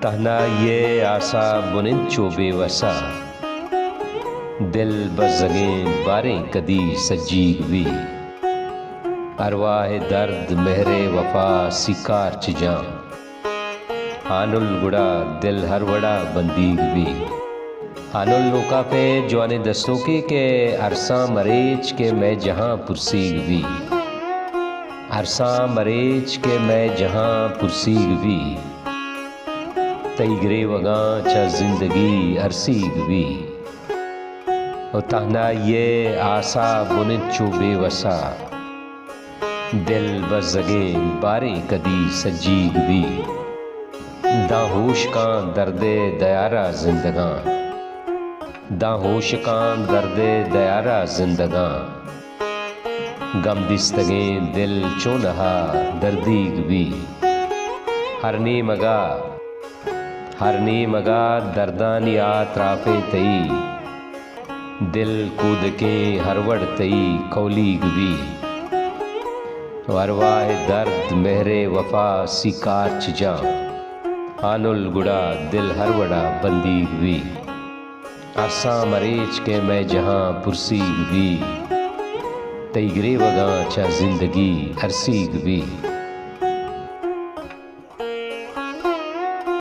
तहना ये आसा बुनिंद चो बेवसा दिल बज़गें बारें कदी सजीग भी अरवाह दर्द मेहरे वफा सिकार चिजां हानुल गुड़ा दिल हर वड़ा बंदीग भी हानुल नोका पे जवाने दस्तों के अरसा मरेज के मैं जहाँ पुरसीग भी अरसा मरेज के मैं जहाँ पुरसीग भी तईगरे वगा चा जिंदगी अरसीग भी और तहना ये आसा बुनिद चो बेवसा दिल बज़गें बारें कदी सजीग भी दाहोश का दर्दे दयारा जिंदगां दाहोश का दर्दे दयारा जिंदगां गम दिस्तगें दिल चो नहा दर्दीग भी हरनी मगा दर्दान या त्राफे तई दिल कूद के हरवड़ तई कौलीग भी अरवाह दर्द मेहरे वफा सिकार चिजा हानुल गुड़ा दिल हरवड़ा बंदीग भी अरसा मरेज के मैं जहाँ पुरसीग भी तईगरे वगा चा जिंदगी अरसीग भी।